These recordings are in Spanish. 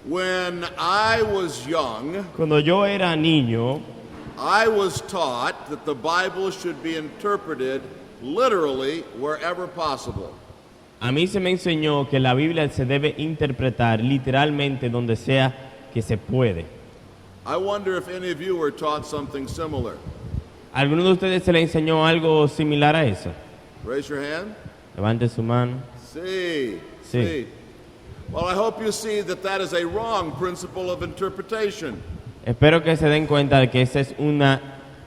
When I was young, Cuando yo era niño, I was taught that the Bible should be interpreted literally wherever possible. a mí se me enseñó que la Biblia se debe interpretar literalmente donde sea que se puede. I wonder if any of you were taught something similar. ¿Alguno de ustedes se le enseñó algo similar a eso? Raise your hand. Levante su mano. See. Sí. Well, I hope you see that that is a wrong principle of interpretation. Espero que se den cuenta de que esa es una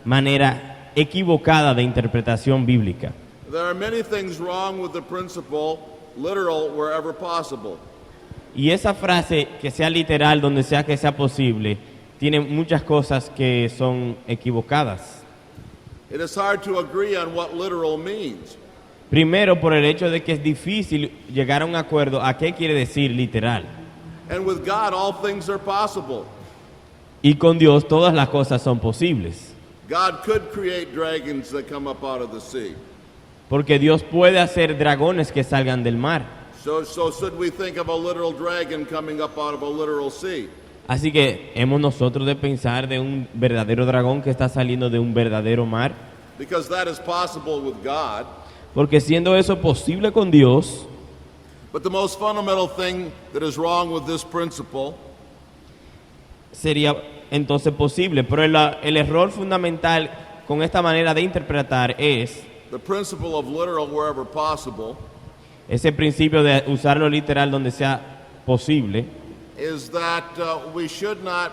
manera equivocada de interpretación bíblica. There are many things wrong with the principle literal wherever possible. Y esa frase, que sea literal donde sea que sea posible, tiene muchas cosas que son equivocadas. It is hard to agree on what literal means. Primero, por el hecho de que es difícil llegar a un acuerdo a qué quiere decir literal. And with God, all things are possible. Y con Dios todas las cosas son posibles. God could create dragons that come up out of the sea. Porque Dios puede hacer dragones que salgan del mar. So should we think of a literal dragon coming up out of a literal sea? Así que hemos nosotros de pensar de un verdadero dragón que está saliendo de un verdadero mar. Because that is possible with God. Porque siendo eso posible con Dios, But the most fundamental thing that is wrong with this principle sería entonces posible. Pero el error fundamental con esta manera de interpretar es the principle of literal wherever possible, ese principio de usarlo literal donde sea posible, is that we should not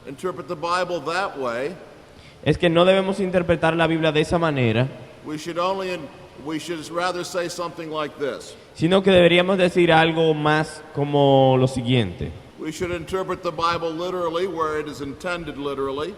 interpret the Bible that way. es que no debemos interpretar la Biblia de esa manera, We should rather say something like this. sino que deberíamos decir algo más como lo siguiente. We should interpret the Bible literally where it is intended literally.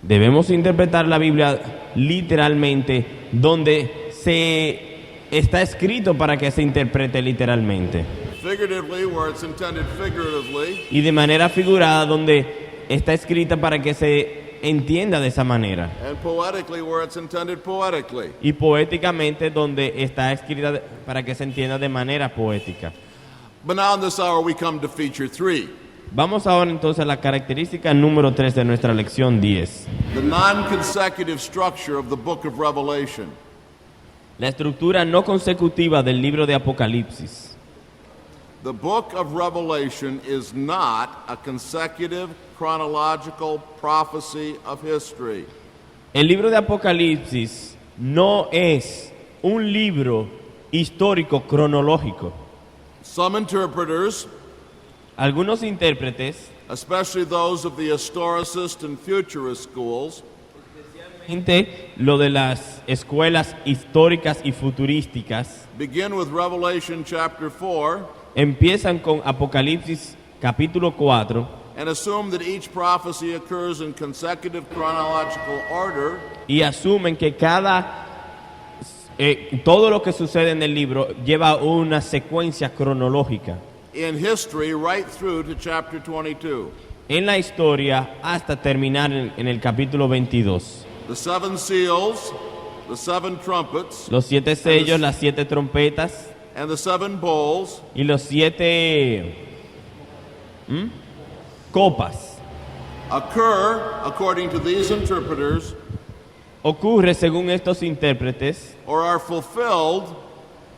Debemos interpretar la Biblia literalmente donde se está escrito para que se interprete literalmente. Figuratively where it's intended figuratively. Y de manera figurada donde está escrita para que se entienda de esa manera. And poetically where it's intended poetically. Y poéticamente donde está escrita para que se entienda de manera poética. But now in this hour we come to feature 3. Vamos ahora entonces a la característica número 3 de nuestra lección 10. The non-consecutive structure of the book of Revelation. La estructura no consecutiva del libro de Apocalipsis. The book of Revelation is not a consecutive chronological prophecy of history. El libro de Apocalipsis no es un libro histórico cronológico. Some interpreters, Algunos intérpretes, especially those of the historicist and futurist schools, gente, lo de las escuelas históricas y futurísticas, begin with Revelation chapter 4 empiezan con Apocalipsis capítulo 4 and assume that each prophecy occurs in consecutive chronological order, y asumen que todo lo que sucede en el libro lleva una secuencia cronológica in history right through to chapter 22. en la historia hasta terminar en el capítulo 22. The 7 seals, the 7 trumpets, Los 7 sellos, las 7 trompetas and the 7 bowls y los 7 copas occur, according to these interpreters, ocurre según estos intérpretes or are fulfilled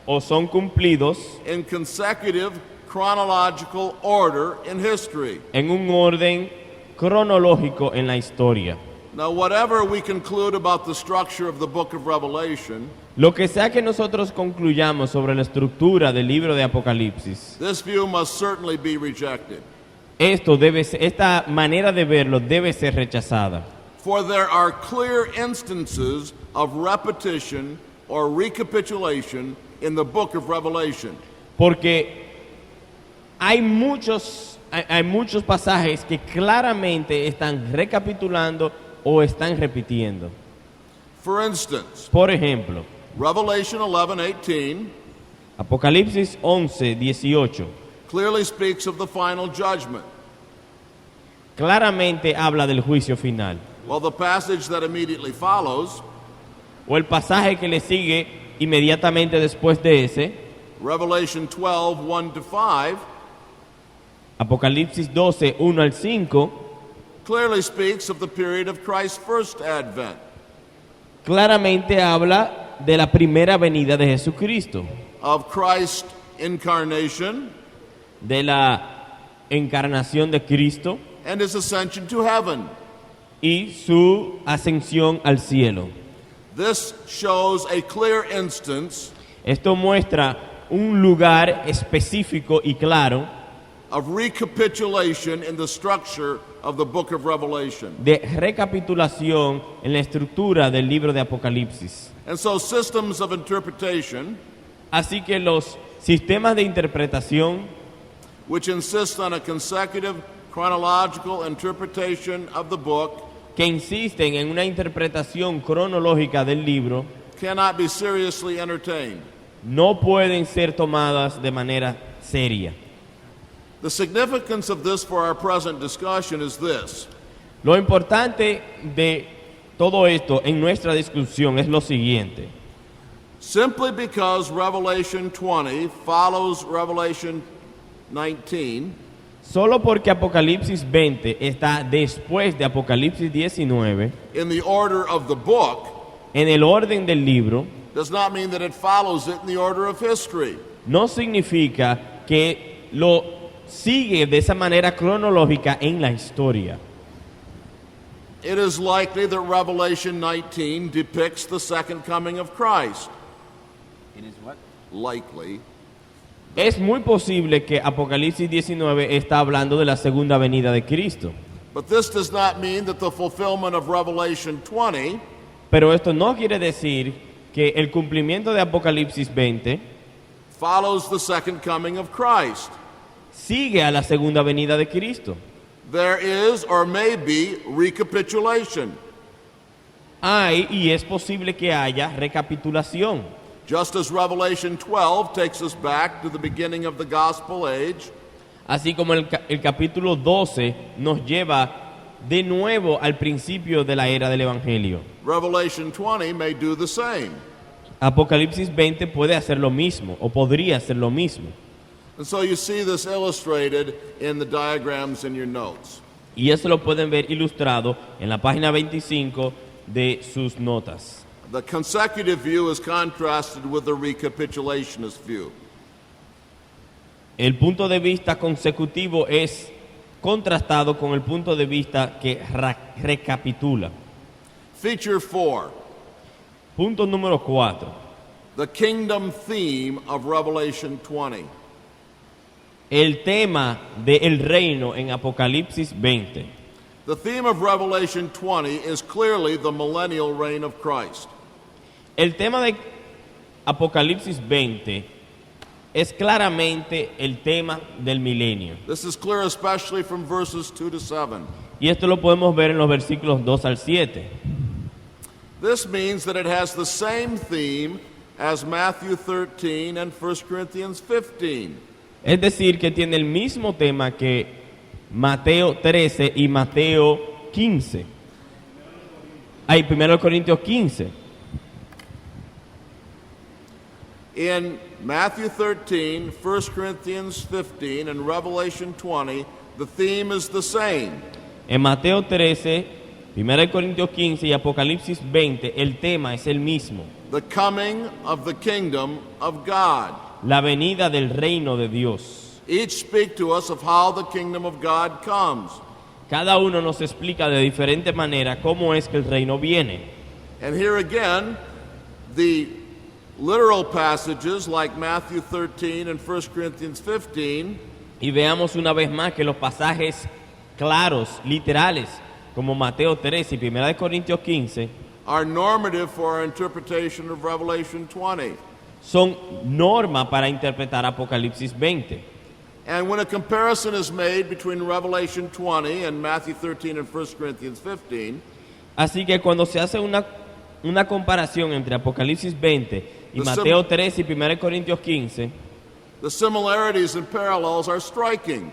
o son cumplidos in consecutive chronological order in history. en un orden cronológico en la historia. Now, whatever we conclude about the structure of the book of Revelation, Lo que sea que nosotros concluyamos sobre la estructura del libro de Apocalipsis, this view must certainly be rejected. esta manera de verlo debe ser rechazada. For there are clear instances of repetition or recapitulation in the book of Revelation. Porque hay muchos pasajes que claramente están recapitulando o están repitiendo. For instance, Por ejemplo, Revelation 11:18 Apocalipsis 11:18 clearly speaks of the final judgment, claramente habla del juicio final. while the passage that immediately follows, O el pasaje que le sigue inmediatamente después de ese, Revelation 12:1-5, Apocalipsis 12, 1 al 5, clearly speaks of the period of Christ's first advent. claramente habla de la primera venida de Jesucristo, Of Christ's incarnation de la encarnación de Cristo and his ascension to heaven. y su ascensión al cielo. This shows a clear instance Esto muestra un lugar específico y claro of recapitulation in the structure of the book of Revelation. de recapitulación en la estructura del libro de Apocalipsis. And so systems of interpretation, Así que los sistemas de interpretación which insist on a consecutive chronological interpretation of the book, que insisten en una interpretación cronológica del libro cannot be seriously entertained. no pueden ser tomadas de manera seria. The significance of this for our present discussion is this. Lo importante de todo esto en nuestra discusión es lo siguiente. Simply because Revelation 20 follows Revelation 19 Solo porque Apocalipsis 20 está después de Apocalipsis 19, in the order of the book en el orden del libro, does not mean that it follows it in the order of history. no significa que lo sigue de esa manera cronológica en la historia. It is likely that Revelation 19 depicts the second coming of Christ. It is what? Likely. Es muy posible que Apocalipsis 19 está hablando de la segunda venida de Cristo, But this does not mean that the fulfillment of Revelation 20 pero esto no quiere decir que el cumplimiento de Apocalipsis 20 follows the second coming of Christ. sigue a la segunda venida de Cristo. There is or may be recapitulation. Hay y es posible que haya recapitulación. Just as Revelation 12 takes us back to the beginning of the gospel age, Así como el capítulo 12 nos lleva de nuevo al principio de la era del Evangelio. Revelation 20 may do the same. Apocalipsis 20 puede hacer lo mismo, o podría hacer lo mismo. And so you see this illustrated in the diagrams in your notes. Y eso lo pueden ver ilustrado en la página 25 de sus notas. The consecutive view is contrasted with the recapitulationist view. El punto de vista consecutivo es contrastado con el punto de vista que recapitula. Feature 4, Punto número 4. the kingdom theme of Revelation 20. El tema del reino en Apocalipsis 20. The theme of Revelation 20 is clearly the millennial reign of Christ. El tema de Apocalipsis 20 es claramente el tema del milenio. This is clear especially from verses 2 to 7. Y esto lo podemos ver en los versículos 2 al 7. This means that it has the same theme as Matthew 13 and 1 Corinthians 15. Es decir, que tiene el mismo tema que Mateo 13 y Mateo 15. Hay 1 Corintios 15. In Matthew 13, 1 Corinthians 15, and Revelation 20, the theme is the same. En Mateo 13, 1 Corintios 15 y Apocalipsis 20, el tema es el mismo. The coming of the kingdom of God. La venida del reino de Dios. Each speak to us of how the kingdom of God comes. Cada uno nos explica de diferente manera cómo es que el reino viene. And here again, the literal passages like Matthew 13 and 1 Corinthians 15 Y veamos una vez más que los pasajes claros, literales, como Mateo 13 y 1 Corintios 15, are normative for our interpretation of Revelation 20. son norma para interpretar Apocalipsis 20. And when a comparison is made between Revelation 20 and Matthew 13 and 1 Corinthians 15, Así que cuando se hace una comparación entre Apocalipsis 20 y The Mateo 13 y 1 Corintios 15, the similarities and parallels are striking.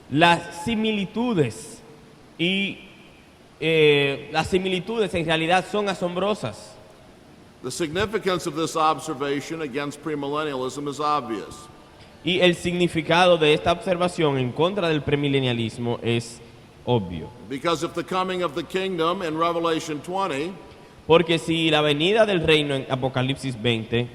las similitudes en realidad son asombrosas. The significance of this observation against premillennialism is obvious. Y el significado de esta observación en contra del premilenialismo es obvio. Because if the coming of the kingdom in Revelation 20 Porque si la venida del reino en Apocalipsis 20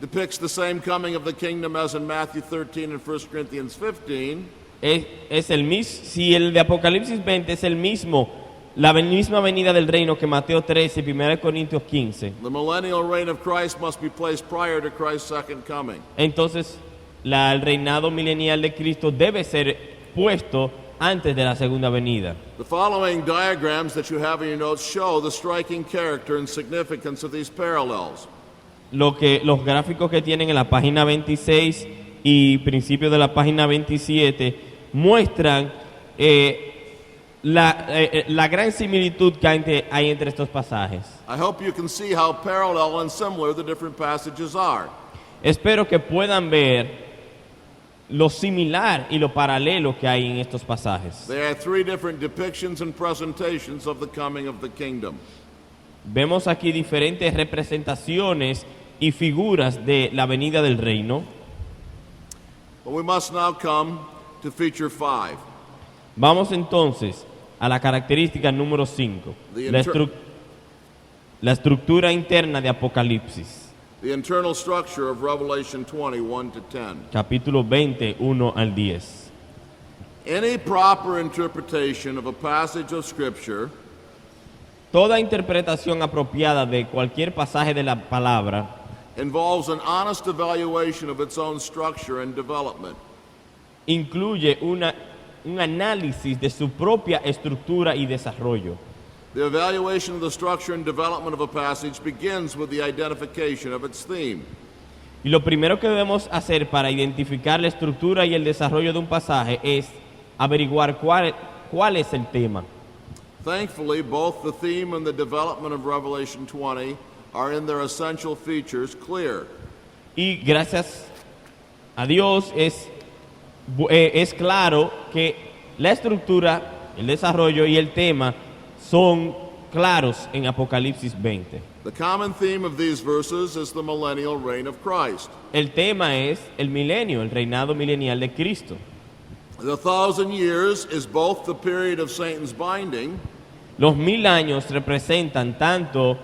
depicts the same coming of the kingdom as in Matthew 13 and 1 Corinthians 15, es el mismo, si el de Apocalipsis 20 es el mismo, la misma venida del reino que Mateo 13 y 1 Corintios 15, the millennial reign of Christ must be placed prior to Christ's second coming. entonces el reinado milenial de Cristo debe ser puesto antes de la segunda venida. The following diagrams that you have in your notes show the striking character and significance of these parallels. Los gráficos que tienen en la página 26 y principios de la página 27 muestran la gran similitud que hay entre estos pasajes. I hope you can see how parallel and similar the different passages are. Espero que puedan ver lo similar y lo paralelo que hay en estos pasajes. There are three different depictions and presentations of the coming of the kingdom. Vemos aquí diferentes representaciones y figuras de la venida del reino. But we must now come to feature 5. Vamos entonces a la característica número 5, la estructura interna de Apocalipsis, The internal structure of Revelation 20, 1 to 10. capítulo 20, 1 al 10. Any proper interpretation of a passage of Scripture Toda interpretación apropiada de cualquier pasaje de la palabra involves an honest evaluation of its own structure and development. incluye un análisis de su propia estructura y desarrollo. The evaluation of the structure and development of a passage begins with the identification of its theme. Y lo primero que debemos hacer para identificar la estructura y el desarrollo de un pasaje es averiguar cuál es el tema. Thankfully, both the theme and the development of Revelation 20 are in their essential features clear. Y gracias a Dios es claro que la estructura, el desarrollo y el tema son claros en Apocalipsis 20. The common theme of these verses is the millennial reign of Christ. El tema es el milenio, el reinado milenial de Cristo. The 1,000 years is both the period of Satan's binding Los 1000 años representan tanto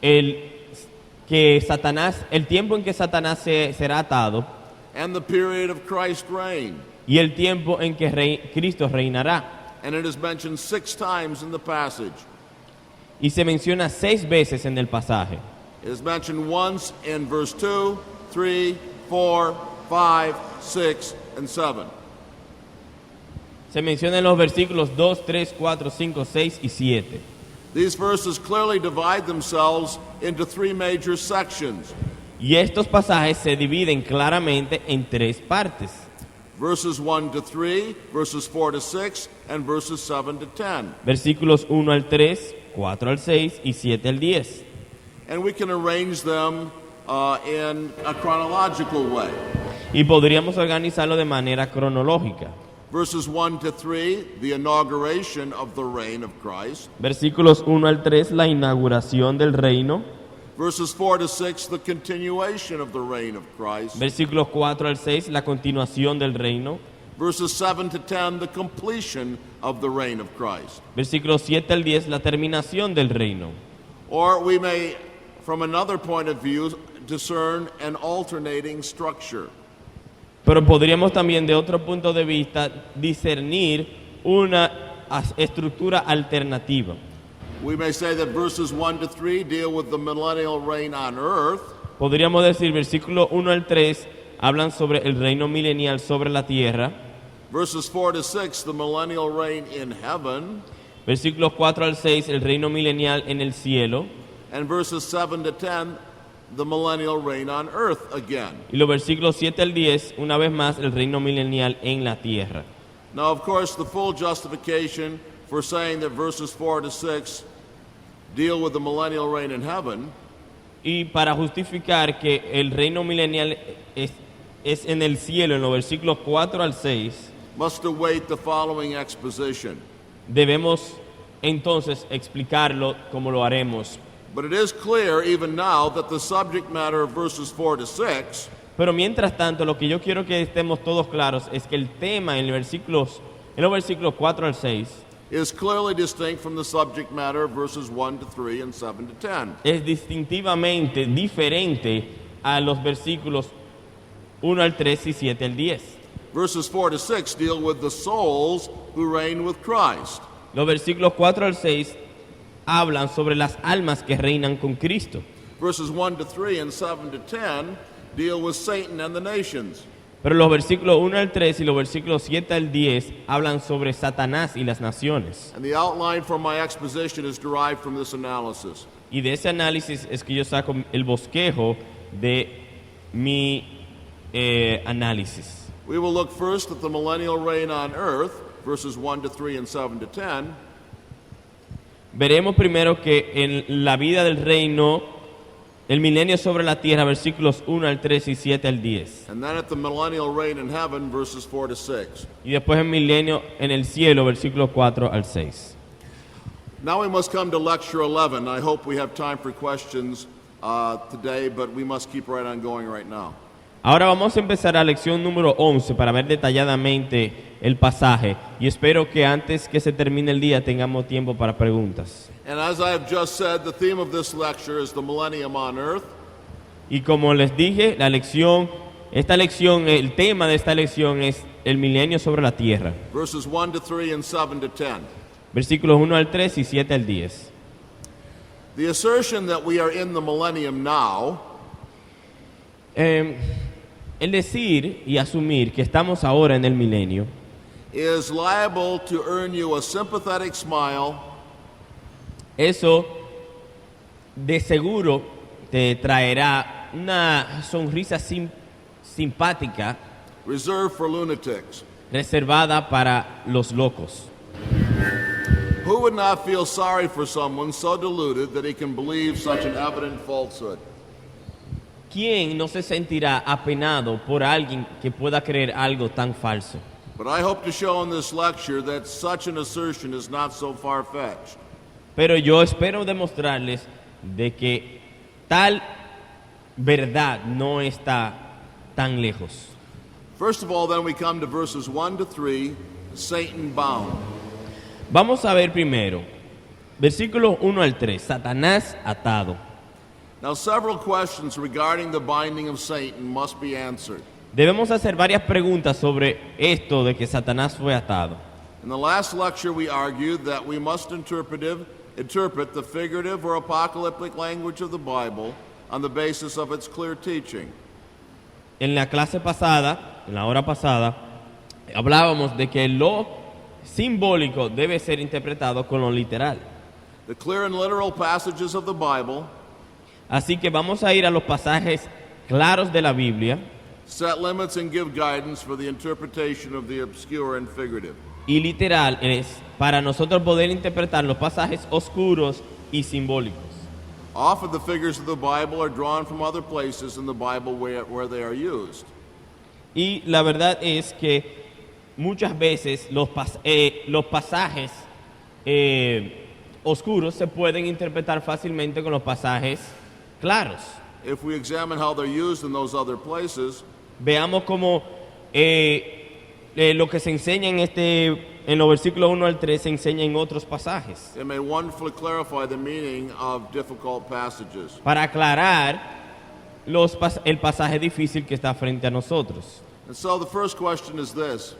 el tiempo en que Satanás será atado and the period of Christ's reign. y el tiempo en que Cristo reinará. And it is mentioned 6 times in the passage. Y se menciona 6 veces en el pasaje. It is mentioned once in verse 2, 3, 4, 5, 6, and 7. Se menciona en los versículos 2, 3, 4, 5, 6 y 7. These verses clearly divide themselves into 3 major sections. Y estos pasajes se dividen claramente en 3 partes. Verses 1 to 3, verses 4 to 6, and verses 7 to 10. Versículos 1 al 3, 4 al 6 y 7 al 10. And we can arrange them in a chronological way. Y podríamos organizarlo de manera cronológica. Verses 1 to 3, the inauguration of the reign of Christ. Versículos 1 al 3, la inauguración del reino. Verses 4 to 6, the continuation of the reign of Christ. Versículos 4 al 6, la continuación del reino. Verses 7 to 10, the completion of the reign of Christ. Versículos 7 al 10, la terminación del reino. Or we may, from another point of view, discern an alternating structure. Pero podríamos también, de otro punto de vista, discernir una estructura alternativa. We may say that verses 1 to 3 deal with the millennial reign on earth. Podríamos decir, versículo 1 al 3 hablan sobre el reino milenial sobre la tierra. Verses 4 to 6, the millennial reign in heaven. Versículos 4 al 6, el reino milenial en el cielo. And verses 7 to 10, the millennial reign on earth again. Y los versículos 7 al 10, una vez más, el reino milenial en la tierra. Now, of course, the full justification for saying that verses 4 to 6 deal with the millennial reign in heaven Y para justificar que el reino milenial es en el cielo, en los versículos 4 al 6, must await the following exposition. debemos entonces explicarlo como lo haremos. But it is clear even now that the subject matter of verses 4 to 6 Pero mientras tanto, lo que yo quiero que estemos todos claros es que el tema en los versículos 4 al 6 is clearly distinct from the subject matter of verses 1 to 3 and 7 to 10. es distintivamente diferente a los versículos 1 al 3 y 7 al 10. Verses 4 to 6 deal with the souls who reign with Christ. Los versículos 4 al 6 hablan sobre las almas que reinan con Cristo. Verses 1 to 3 and 7 to 10 deal with Satan and the nations. Pero los versículos 1 al 3 y los versículos 7 al 10 hablan sobre Satanás y las naciones. And the outline for my exposition is derived from this analysis. Y de ese análisis es que yo saco el bosquejo de mi análisis. We will look first at the millennial reign on earth, verses 1 to 3 and 7 to 10. Veremos primero que en la vida del reino, el milenio sobre la tierra, versículos 1 al 3 y 7 al 10. And then at the millennial reign in heaven, verses 4 to 6. Y después el milenio en el cielo, versículos 4 al 6. Now we must come to lecture 11. I hope we have time for questions today, but we must keep right on going right now. Ahora vamos a empezar a lección número 11 para ver detalladamente el pasaje. Y espero que antes que se termine el día tengamos tiempo para preguntas. And as I have just said, the theme of this lecture is the millennium on earth. Y como les dije, el tema de esta lección es el milenio sobre la tierra. Verses 1 to 3 and 7 to 10. Versículos 1 al 3 y 7 al 10. The assertion that we are in the millennium now El decir y asumir que estamos ahora en el milenio is liable to earn you a sympathetic smile eso de seguro te traerá una sonrisa simpática reserved for lunatics. reservada para los locos. Who would not feel sorry for someone so deluded that he can believe such an evident falsehood? ¿Quién no se sentirá apenado por alguien que pueda creer algo tan falso? But I hope to show in this lecture that such an assertion is not so far-fetched. Pero yo espero demostrarles de que tal verdad no está tan lejos. First of all, then we come to verses 1 to 3, Satan bound. Vamos a ver primero, versículos 1 al 3, Satanás atado. Now, several questions regarding the binding of Satan must be answered. Debemos hacer varias preguntas sobre esto de que Satanás fue atado. In the last lecture, we argued that we must interpret the figurative or apocalyptic language of the Bible on the basis of its clear teaching. En la clase pasada, en la hora pasada, hablábamos de que lo simbólico debe ser interpretado con lo literal. The clear and literal passages of the Bible Así que vamos a ir a los pasajes claros de la Biblia set limits and give guidance for the interpretation of the obscure and figurative. y literal es para nosotros poder interpretar los pasajes oscuros y simbólicos. Often the figures of the Bible are drawn from other places in the Bible where they are used. Y la verdad es que muchas veces los pasajes oscuros se pueden interpretar fácilmente con los pasajes claros. If we examine how they're used in those other places, Veamos cómo lo que se enseña en los versículos 1 al 3 se enseña en otros pasajes. it may wonderfully clarify the meaning of difficult passages. Para aclarar el pasaje difícil que está frente a nosotros. And so the first question is this,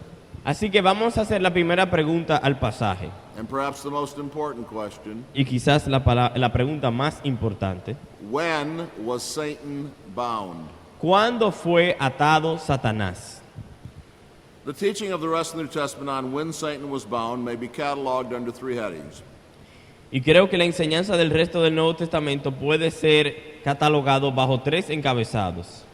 Así que vamos a hacer la primera pregunta al pasaje. and perhaps the most important question: Y quizás la pregunta más importante. when was Satan bound? ¿Cuándo fue atado Satanás? The teaching of the rest of the New Testament on when Satan was bound may be cataloged under three headings. Y creo que la enseñanza del resto del Nuevo Testamento puede ser catalogado bajo tres encabezados.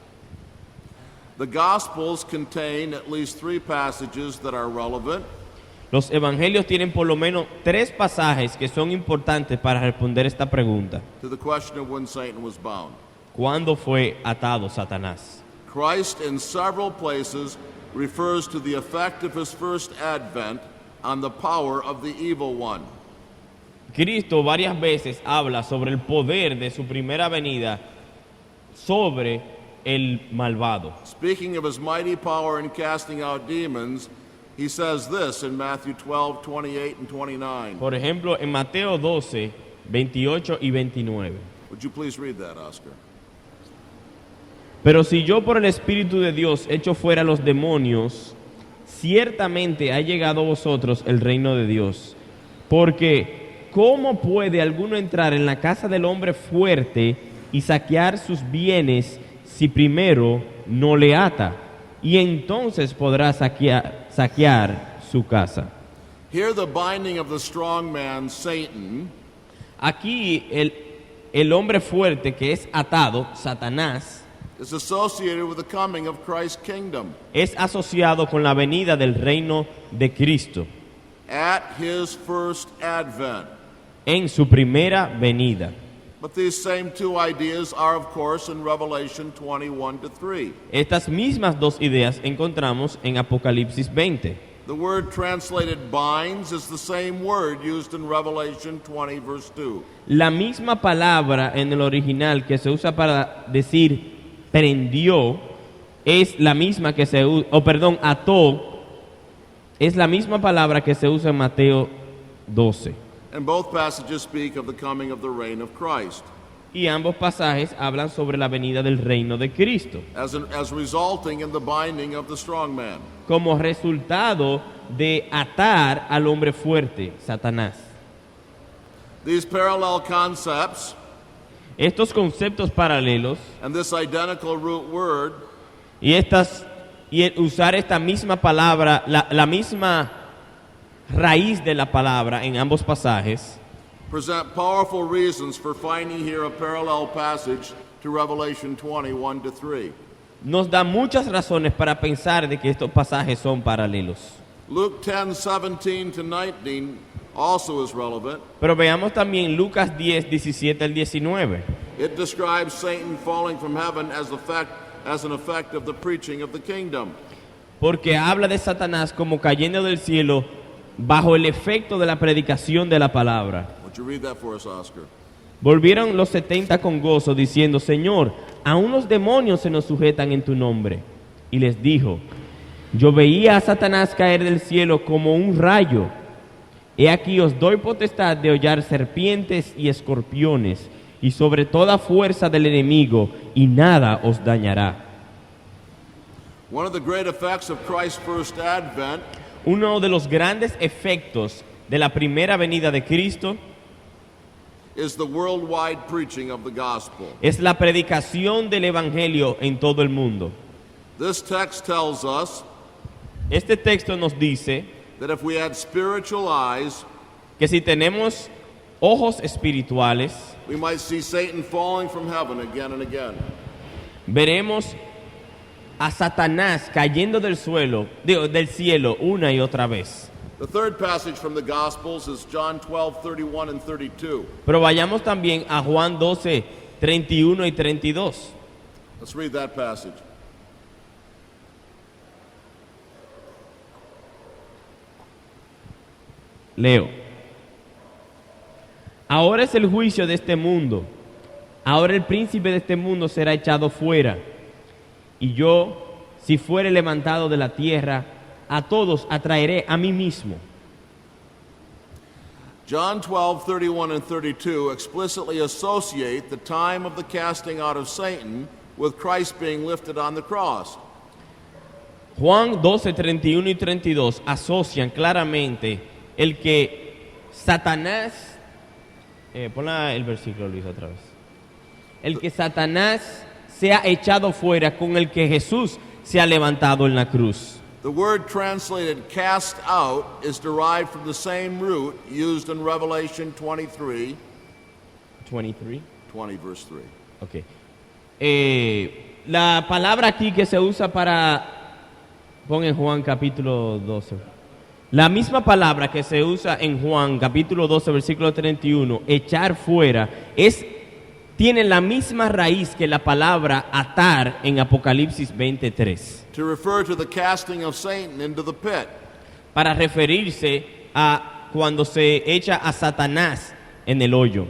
The Gospels contain at least three passages that are relevant. Los evangelios tienen por lo menos tres pasajes que son importantes para responder esta pregunta. To the question of when Satan was bound. ¿Cuándo fue atado Satanás? Christ in several places refers to the effect of his first advent on the power of the evil one. Cristo varias veces habla sobre el poder de su primera venida sobre el malvado. Speaking of his mighty power in casting out demons, he says this in Matthew 12, 28 and 29. Por ejemplo, en Mateo 12, 28 y 29. Would you please read that, Oscar? Pero si yo por el Espíritu de Dios echo fuera los demonios, ciertamente ha llegado a vosotros el reino de Dios. Porque, ¿cómo puede alguno entrar en la casa del hombre fuerte y saquear sus bienes si primero no le ata? Y entonces podrá saquear su casa. Here the binding of the strong man, Satan, Aquí el hombre fuerte que es atado, Satanás, is associated with the coming of Christ's kingdom. es asociado con la venida del reino de Cristo At his first advent. en su primera venida. But these same two ideas are, of course, in Revelation 21 to 3. Estas mismas dos ideas encontramos en Apocalipsis 20. The word translated binds is the same word used in Revelation 20, verse 2. La misma palabra en el original que se usa para decir prendió es la misma que se usa, ató, es la misma palabra que se usa en Mateo 12. And both passages speak of the coming of the reign of Christ Y ambos pasajes hablan sobre la venida del reino de Cristo, as resulting in the binding of the strong man. como resultado de atar al hombre fuerte, Satanás. These parallel concepts Estos conceptos paralelos and this identical root word y el usar esta misma palabra, la misma raíz de la palabra en ambos pasajes, present powerful reasons for finding here a parallel passage to Revelation 21 to 3. nos da muchas razones para pensar de que estos pasajes son paralelos. Luke 10, 17 to 19 also is relevant. Pero veamos también Lucas 10, 17 al 19. It describes Satan falling from heaven as an effect of the preaching of the kingdom. Porque habla de Satanás como cayendo del cielo bajo el efecto de la predicación de la palabra. Would you read that for us, Oscar? Volvieron los 70 con gozo, diciendo: Señor, aún los demonios se nos sujetan en tu nombre. Y les dijo: Yo veía a Satanás caer del cielo como un rayo. He aquí os doy potestad de hollar serpientes y escorpiones, y sobre toda fuerza del enemigo, y nada os dañará. One of the great effects of Christ's first advent Uno de los grandes efectos de la primera venida de Cristo is the worldwide preaching of the gospel. es la predicación del evangelio en todo el mundo. This text tells us Este texto nos dice that if we had spiritual eyes, que si tenemos ojos espirituales, we might see Satan falling from heaven again and again. veremos a Satanás cayendo del cielo una y otra vez. The third passage from the Gospels is John 12, 31 and 32. Pero vayamos también a Juan 12, 31 y 32. Let's read that passage. Leo. Ahora es el juicio de este mundo. Ahora el príncipe de este mundo será echado fuera. Y yo, si fuere levantado de la tierra, a todos atraeré a mí mismo. John 12, 31 and 32 explicitly associate the time of the casting out of Satan with Christ being lifted on the cross. Juan 12, 31 y 32 asocian claramente el que Satanás, ponla el versículo, Luis, otra vez. El que Satanás sea echado fuera con el que Jesús se ha levantado en la cruz. The word translated cast out is derived from the same root used in Revelation 23, 23. 20 verse 3. Okay. La palabra aquí que se usa para, pon en Juan capítulo 12. La misma palabra que se usa en Juan capítulo 12 versículo 31, echar fuera, tiene la misma raíz que la palabra atar en Apocalipsis 23. To refer to the casting of Satan into the pit. Para referirse a cuando se echa a Satanás en el hoyo.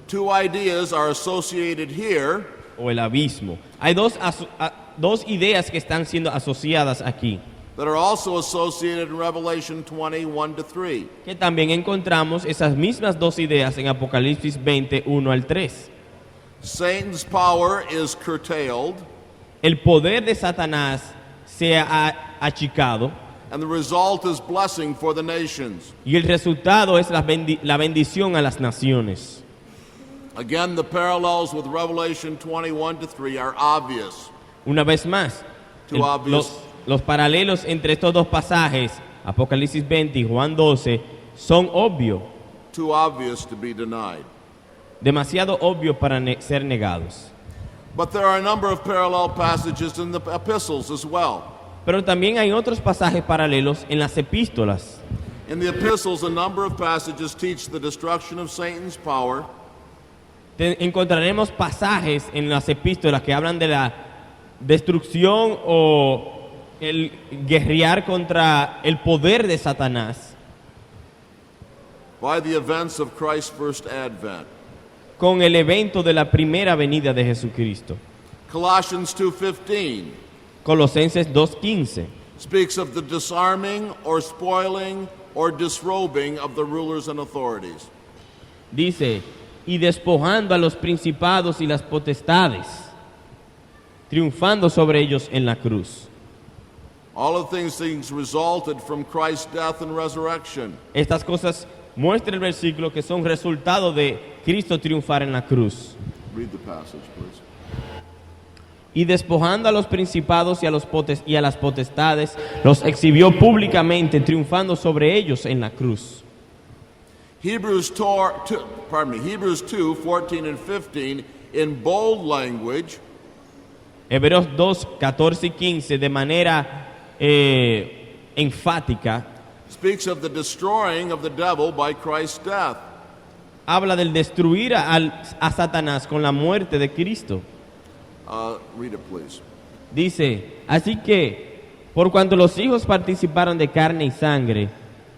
Two ideas are associated here o el abismo. Hay dos ideas que están siendo asociadas aquí, that are also associated in Revelation 20:1-3. que también encontramos esas mismas dos ideas en Apocalipsis 20, 1 al 3. Satan's power is curtailed, El poder de Satanás se ha achicado and the result is blessing for the nations. y el resultado es la bendición a las naciones. Again, the parallels with Revelation 21-3 are obvious. Una vez más, Too obvious. los paralelos entre estos dos pasajes, Apocalipsis 20 y Juan 12, son obvios, Too obvious to be denied. demasiado obvios para ser negados. But there are a number of parallel passages in the epistles as well. Pero también hay otros pasajes paralelos en las epístolas. In the epistles, a number of passages teach the destruction of Satan's power, Encontraremos pasajes en las epístolas que hablan de la destrucción o el guerrear contra el poder de Satanás by the events of Christ's first advent. con el evento de la primera venida de Jesucristo. Colossians 2:15 Colosenses 2:15 speaks of the disarming or spoiling or disrobing of the rulers and authorities. dice, y despojando a los principados y las potestades, triunfando sobre ellos en la cruz. All of these things resulted from Christ's death and resurrection. Estas cosas muestra el versículo que son resultado de Cristo triunfar en la cruz. Read the passage, please. Y despojando a los principados y a las potestades, los exhibió públicamente, triunfando sobre ellos en la cruz. Hebrews 2:14 and 15 in bold language Hebreos 2, 14 y 15 de manera enfática speaks of the destroying of the devil by Christ's death. habla del destruir a Satanás con la muerte de Cristo. Read it, please. Dice, así que, por cuanto los hijos participaron de carne y sangre,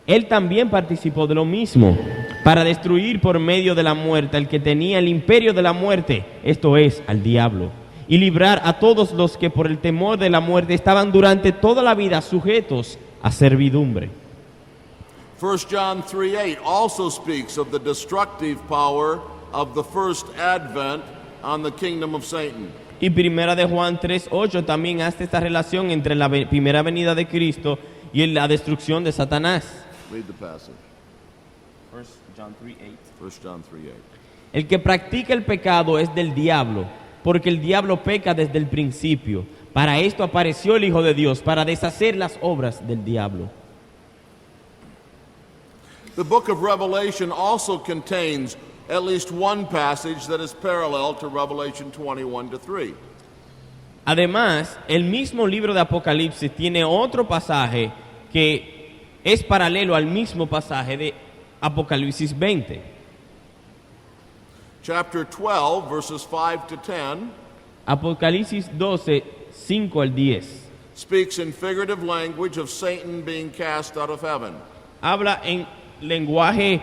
él también participó de lo mismo, para destruir por medio de la muerte al que tenía el imperio de la muerte, esto es, al diablo, y librar a todos los que por el temor de la muerte estaban durante toda la vida sujetos a servidumbre. 1 John 3:8 also speaks of the destructive power of the first advent on the kingdom of Satan. Y primera de Juan 3:8 también hace esta relación entre la primera venida de Cristo y la destrucción de Satanás. Read the passage. 1 John 3:8. 1 John 3:8. El que practica el pecado es del diablo, porque el diablo peca desde el principio. Para esto apareció el Hijo de Dios, para deshacer las obras del diablo. The book of Revelation also contains at least one passage that is parallel to Revelation 21-3. Además, el mismo libro de Apocalipsis tiene otro pasaje que es paralelo al mismo pasaje de Apocalipsis 20. Chapter 12, verses 5-10, Apocalipsis 12, 5 al 10. speaks in figurative language of Satan being cast out of heaven. Habla en lenguaje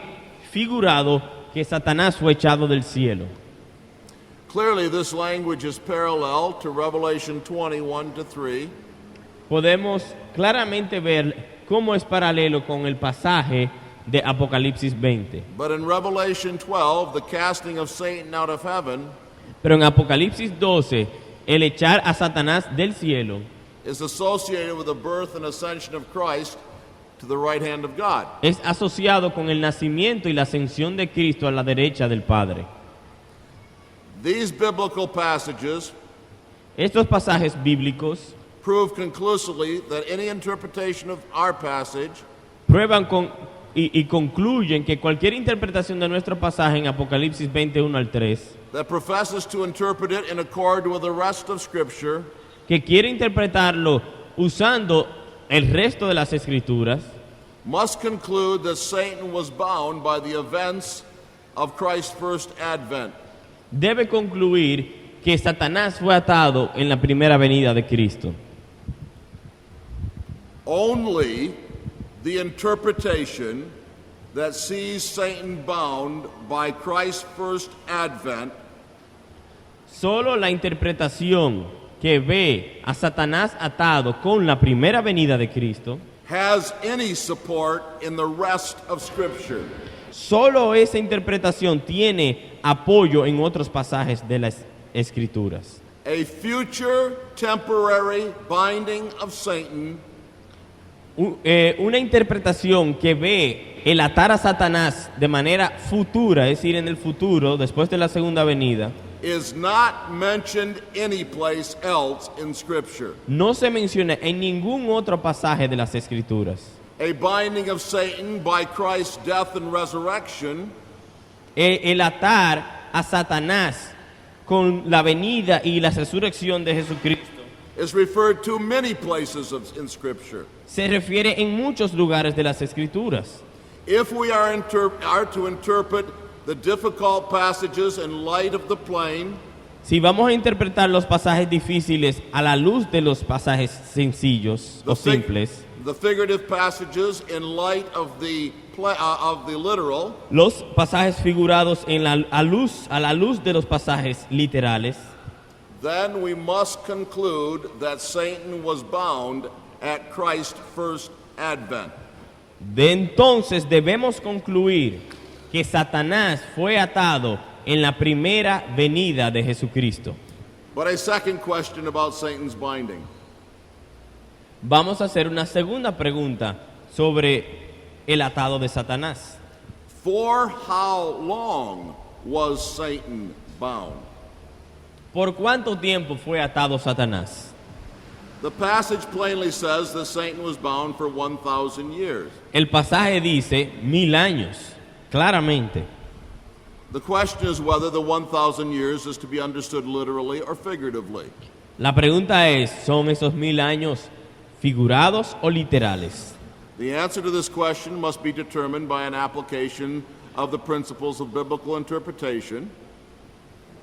figurado que Satanás fue echado del cielo. Clearly, this language is parallel to Revelation 21-3, Podemos claramente ver cómo es paralelo con el pasaje de Apocalipsis 20. but in Revelation 12, the casting of Satan out of heaven Pero en Apocalipsis 12, el echar a Satanás del cielo is associated with the birth and ascension of Christ to the right hand of God. es asociado con el nacimiento y la ascensión de Cristo a la derecha del Padre. These biblical passages Estos pasajes bíblicos prove conclusively that any interpretation of our passage prueban y concluyen que cualquier interpretación de nuestro pasaje en Apocalipsis 21 al 3, that professes to interpret it in accord with the rest of Scripture que quiere interpretarlo usando el resto de las Escrituras, must conclude that Satan was bound by the events of Christ's first advent. debe concluir que Satanás fue atado en la primera venida de Cristo. Only the interpretation that sees Satan bound by Christ's first advent Solo la interpretación que ve a Satanás atado con la primera venida de Cristo, has any support in the rest of Scripture. solo esa interpretación tiene apoyo en otros pasajes de las Escrituras. A future temporary binding of Satan Una interpretación que ve el atar a Satanás de manera futura, es decir, en el futuro, después de la segunda venida, is not mentioned anyplace else in Scripture. no se menciona en ningún otro pasaje de las Escrituras. A binding of Satan by Christ's death and resurrection El atar a Satanás con la venida y la resurrección de Jesucristo is referred to many places in Scripture. se refiere en muchos lugares de las Escrituras. If we are to interpret the difficult passages in light of the plain, Si vamos a interpretar los pasajes difíciles a la luz de los pasajes sencillos o simples, the figurative passages in light of the literal, los pasajes figurados a la luz de los pasajes literales, then we must conclude that Satan was bound at Christ's first advent. de entonces debemos concluir que Satanás fue atado en la primera venida de Jesucristo. But a second question about Satan's binding. Vamos a hacer una segunda pregunta sobre el atado de Satanás. For how long was Satan bound? ¿Por cuánto tiempo fue atado Satanás? The passage plainly says that Satan was bound for 1,000 years. El pasaje dice 1000 años, claramente. The question is whether the 1,000 years is to be understood literally or figuratively. La pregunta es, ¿son esos 1000 años figurados o literales? The answer to this question must be determined by an application of the principles of biblical interpretation.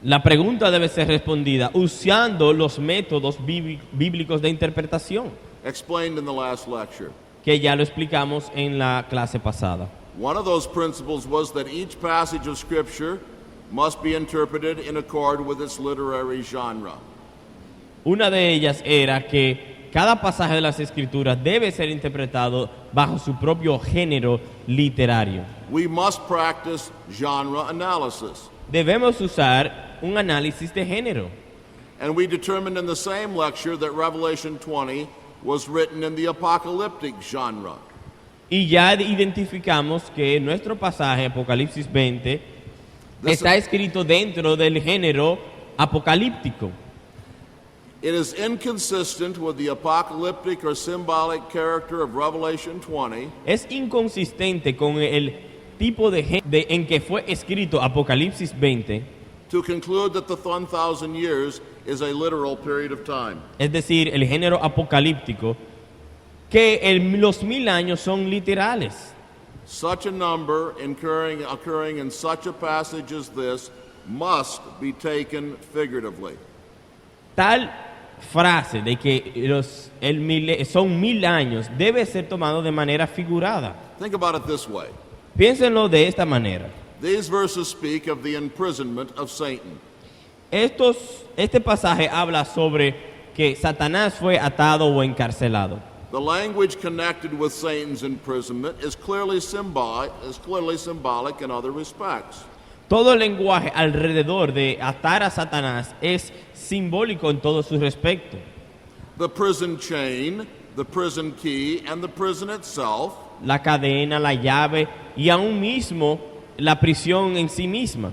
La pregunta debe ser respondida usando los métodos bíblicos de interpretación, Explained in the last lecture. que ya lo explicamos en la clase pasada. One of those principles was that each passage of Scripture must be interpreted in accord with its literary genre. Una de ellas era que cada pasaje de las Escrituras debe ser interpretado bajo su propio género literario. We must practice genre analysis. Debemos usar un análisis de género. And we determined in the same lecture that Revelation 20 was written in the apocalyptic genre. Y ya identificamos que nuestro pasaje, Apocalipsis 20, está escrito dentro del género apocalíptico. It is inconsistent with the apocalyptic or symbolic character of Revelation 20 Es inconsistente con el tipo en que fue escrito Apocalipsis 20, to conclude that the 1,000 years is a literal period of time. es decir, el género apocalíptico, que los 1000 años son literales. Such a number occurring in such a passage as this must be taken figuratively. Tal frase de que son 1000 años debe ser tomado de manera figurada. Think about it this way. Piénsenlo de esta manera. These verses speak of the imprisonment of Satan. Este pasaje habla sobre que Satanás fue atado o encarcelado. The language connected with Satan's imprisonment is clearly symbolic in other respects. Todo el lenguaje alrededor de atar a Satanás es simbólico en todo su respecto. The prison chain, the prison key, and the prison itself La cadena, la llave y aún mismo la prisión en sí misma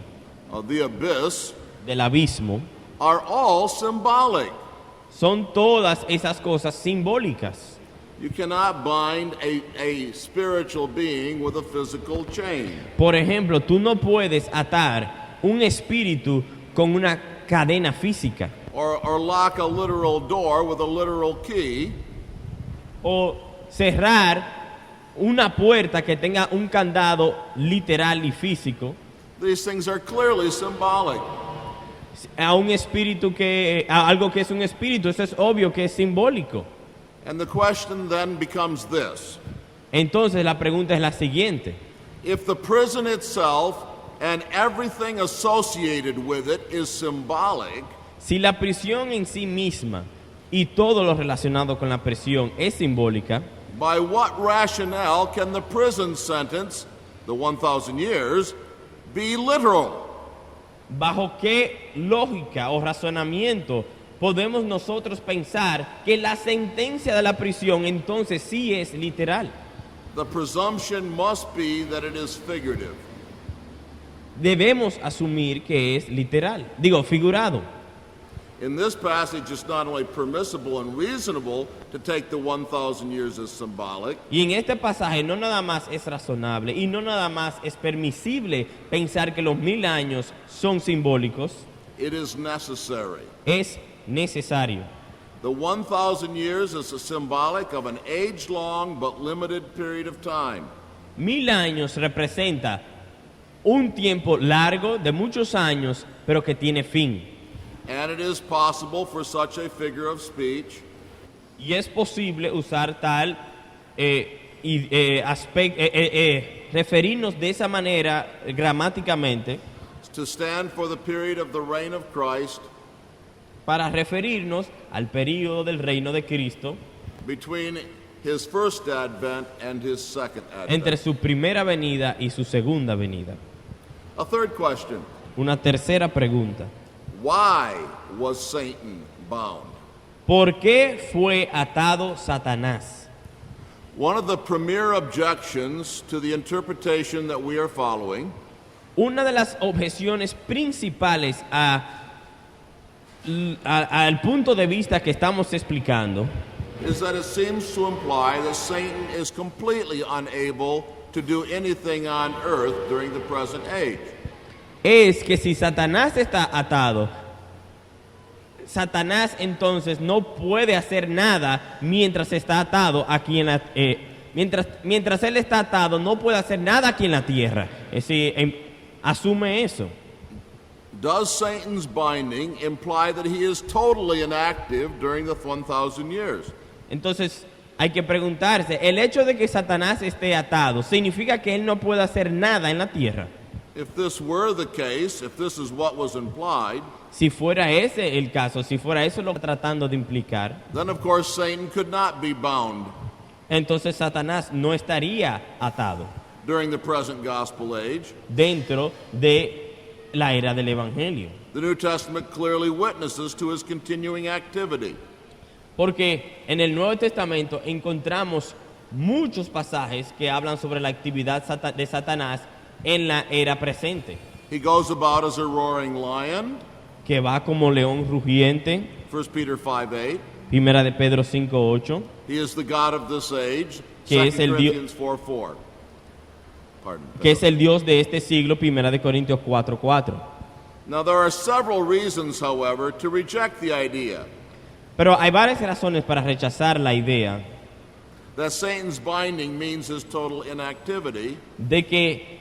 the abyss, del abismo are all symbolic. son todas esas cosas simbólicas. You cannot bind a spiritual being with a physical chain. Por ejemplo, tú no puedes atar un espíritu con una cadena física Or lock a literal door with a literal key. o cerrar una puerta que tenga un candado literal y físico These things are clearly symbolic. a algo que es un espíritu. Eso es obvio que es simbólico. And the question then becomes this. Entonces la pregunta es la siguiente: If the prison itself and everything associated with it is symbolic, si la prisión en sí misma y todo lo relacionado con la prisión es simbólica, by what rationale can the prison sentence, the 1,000 years, be literal? ¿bajo qué lógica o razonamiento podemos nosotros pensar que la sentencia de la prisión entonces sí es literal? The presumption must be that it is figurative. Debemos asumir que es literal, figurado. In this passage, it's not only permissible and reasonable to take the 1,000 years as symbolic, Y en este pasaje no nada más es razonable y no nada más es permisible pensar que los 1000 años son simbólicos, it is necessary. es necesario. The 1,000 years is a symbolic of an age-long but limited period of time. 1000 años representa un tiempo largo de muchos años, pero que tiene fin. And it is possible for such a figure of speech Y es posible usar tal referirnos de esa manera gramáticamente to stand for the period of the reign of Christ para referirnos al período del reino de Cristo between his first advent and his second entre advent. su primera venida y su segunda venida. A third question, Una tercera pregunta. why was Satan bound? ¿Por qué fue atado Satanás? One of the premier objections to the interpretation that we are following Una de las objeciones principales al punto de vista que estamos explicando is that it seems to imply that Satan is completely unable to do anything on earth during the present age. es que si Satanás está atado, Satanás entonces no puede hacer nada mientras está atado aquí en la mientras él está atado no puede hacer nada aquí en la tierra. Es decir, asume eso. Does Satan's binding imply that he is totally inactive during the 1,000 years? Entonces hay que preguntarse, ¿el hecho de que Satanás esté atado significa que él no puede hacer nada en la tierra? If this were the case, if this is what was implied, Si fuera ese el caso, si fuera eso lo que está tratando de implicar, then of course Satan could not be bound entonces Satanás no estaría atado during the present gospel age. dentro de la era del Evangelio. The New Testament clearly witnesses to his continuing activity. Porque en el Nuevo Testamento encontramos muchos pasajes que hablan sobre la actividad de Satanás en la era presente, He goes about as a roaring lion, que va como león rugiente, 1 Peter 5:8. primera de Pedro 5:8, He is the God of this age, Que 2 es el Corinthians 4:4. Pardon. que es el Dios de este siglo, primera de Corintios 4:4. Now there are several reasons, however, to reject the idea Pero hay varias razones para rechazar la idea that Satan's binding means his total inactivity, de que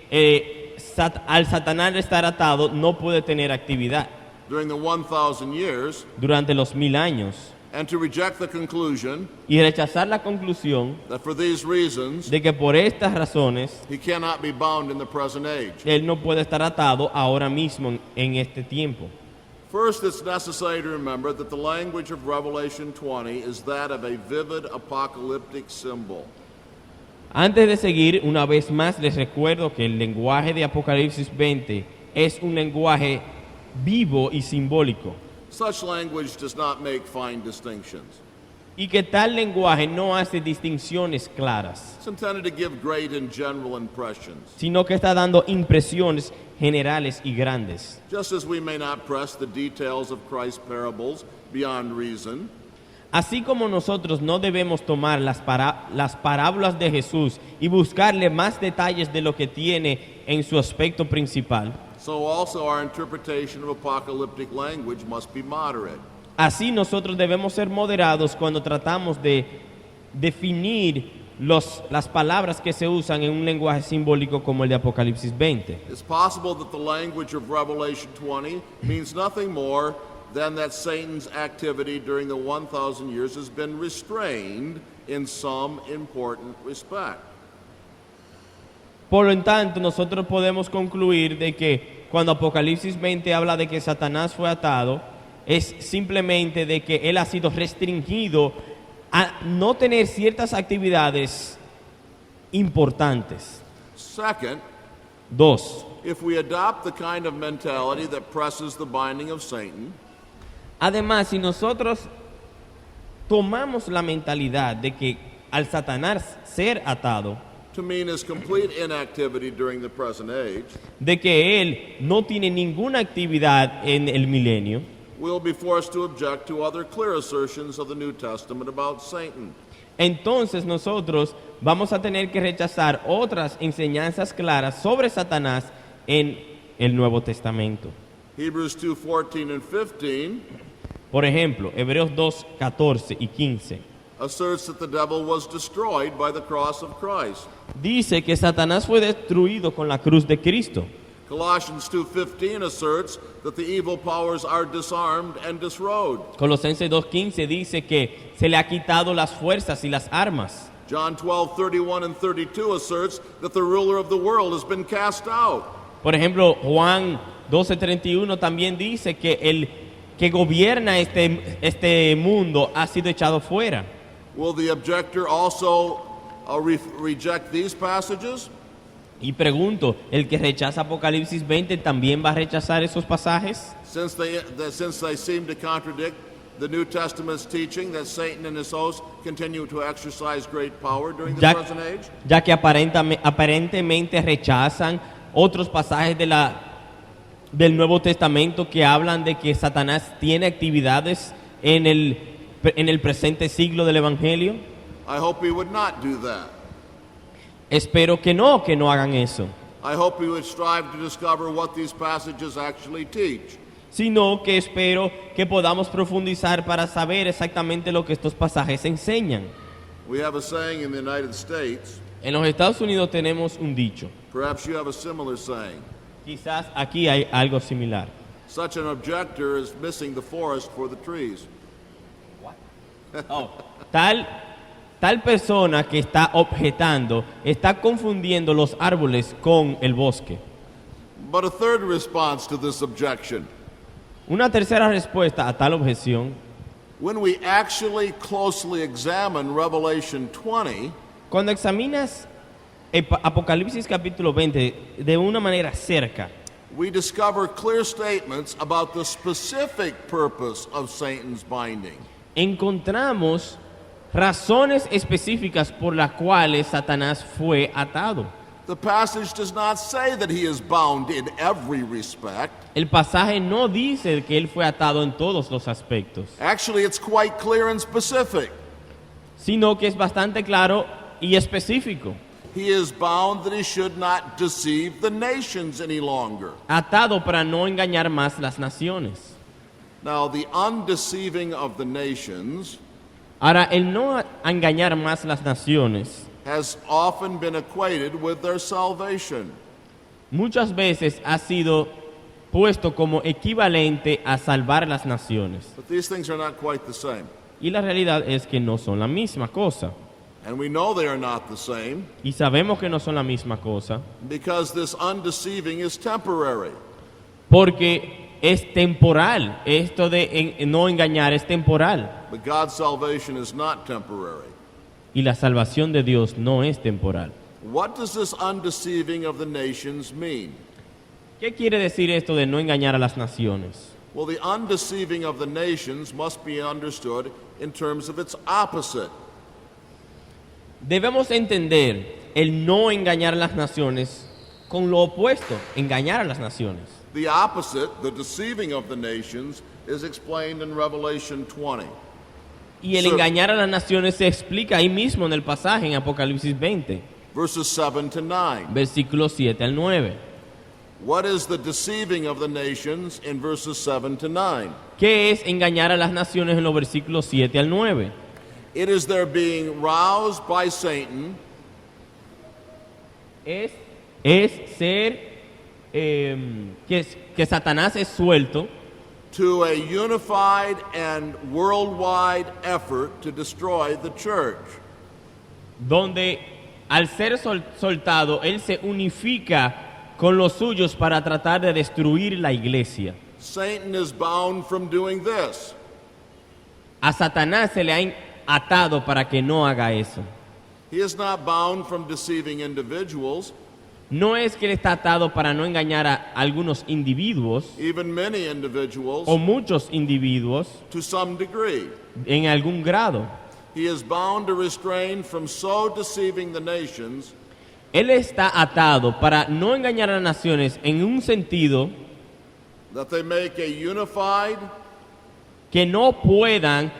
al Satanás estar atado no puede tener actividad during the 1,000 years, durante los 1000 años, and to reject the conclusion y rechazar la conclusión that for these reasons de que por estas razones he cannot be bound in the present age. él no puede estar atado ahora mismo en este tiempo. First, it's necessary to remember that the language of Revelation 20 is that of a vivid apocalyptic symbol. Antes de seguir, una vez más les recuerdo que el lenguaje de Apocalipsis 20 es un lenguaje vivo y simbólico, Such language does not make fine distinctions. y que tal lenguaje no hace distinciones claras, It's intended to give great and general impressions. sino que está dando impresiones generales y grandes. Just as we may not press the details of Christ's parables beyond reason, Así como nosotros no debemos tomar las parábolas de Jesús y buscarle más detalles de lo que tiene en su aspecto principal, so also our interpretation of apocalyptic language must be moderate. así nosotros debemos ser moderados cuando tratamos de definir las palabras que se usan en un lenguaje simbólico como el de Apocalipsis 20. It's possible that the language of Revelation 20 means nothing more than that Satan's activity during the 1,000 years has been restrained in some important respect. Por lo tanto, nosotros podemos concluir de que cuando Apocalipsis 20 habla de que Satanás fue atado, es simplemente de que él ha sido restringido a no tener ciertas actividades importantes. Second, 2. if we adopt the kind of mentality that presses the binding of Satan, Además, si nosotros tomamos la mentalidad de que al Satanás ser atado, to mean his complete inactivity during the present age, de que él no tiene ninguna actividad en el milenio, we'll be forced to object to other clear assertions of the New Testament about Satan. entonces nosotros vamos a tener que rechazar otras enseñanzas claras sobre Satanás en el Nuevo Testamento. Hebrews 2:14 and 15 Por ejemplo, Hebreos 2, 14 y 15 asserts that the devil was destroyed by the cross of Christ. dice que Satanás fue destruido con la cruz de Cristo. Colossians 2:15 asserts that the evil powers are disarmed and disrobed. Colosenses 2:15 dice que se le ha quitado las fuerzas y las armas. John 12:31 and 32 asserts that the ruler of the world has been cast out. Por ejemplo, Juan 12:31 también dice que el que gobierna este mundo ha sido echado fuera. Will the objector also reject these passages? Y pregunto, ¿el que rechaza Apocalipsis 20 también va a rechazar esos pasajes? Since they seem to contradict the New Testament's teaching that Satan and his hosts continue to exercise great power during the Ya, present age? ya que aparentemente rechazan otros pasajes del Nuevo Testamento que hablan de que Satanás tiene actividades en el presente siglo del Evangelio. I hope we would not do that. Espero que no hagan eso, I hope we would strive to discover what these passages actually teach. sino que espero que podamos profundizar para saber exactamente lo que estos pasajes enseñan. We have a saying in the United States, En los Estados Unidos tenemos un dicho, perhaps you have a similar saying. quizás aquí hay algo similar. Such an objector is missing the forest for the trees. Tal persona que está objetando está confundiendo los árboles con el bosque. But a third response to this objection, Una tercera respuesta a tal objeción, when we actually closely examine Revelation 20, cuando examinas Apocalipsis capítulo 20 de una manera cerca, we discover clear statements about the specific purpose of Satan's binding. encontramos razones específicas por las cuales Satanás fue atado. The passage does not say that he is bound in every respect. El pasaje no dice que él fue atado en todos los aspectos, Actually, it's quite clear and specific. sino que es bastante claro y específico. He is bound that he should not deceive the nations any longer. Atado para no engañar más las naciones. Now, the undeceiving of the nations Ahora, el no engañar más las naciones has often been equated with their salvation. muchas veces ha sido puesto como equivalente a salvar las naciones. But these things are not quite the same. Y la realidad es que no son la misma cosa. And we know they are not the same Y sabemos que no son la misma cosa because this undeceiving is temporary. porque es temporal. Esto de no engañar es temporal. But God's salvation is not temporary. Y la salvación de Dios no es temporal. What does this undeceiving of the nations mean? ¿Qué quiere decir esto de no engañar a las naciones? Well, the undeceiving of the nations must be understood in terms of its opposite. Debemos entender el no engañar a las naciones con lo opuesto, engañar a las naciones. The opposite, the deceiving of the nations, is explained in Revelation 20. Y el Sure. engañar a las naciones se explica ahí mismo en el pasaje en Apocalipsis 20, Verses 7 to 9. versículos 7 al 9. What is the deceiving of the nations in verses 7 to 9? ¿Qué es engañar a las naciones en los versículos 7 al 9? It is their being roused by Satan Es ser que Satanás es suelto to a unified and worldwide effort to destroy the church. donde al ser soltado, él se unifica con los suyos para tratar de destruir la iglesia. Satan is bound from doing this. A Satanás se le ha atado para que no haga eso. He is not bound from deceiving individuals, No es que él está atado para no engañar a algunos individuos even many individuals, o muchos individuos to some degree. en algún grado. He is bound to restrain from so deceiving the nations Él está atado para no engañar a las naciones en un sentido that they make a unified, que no pueda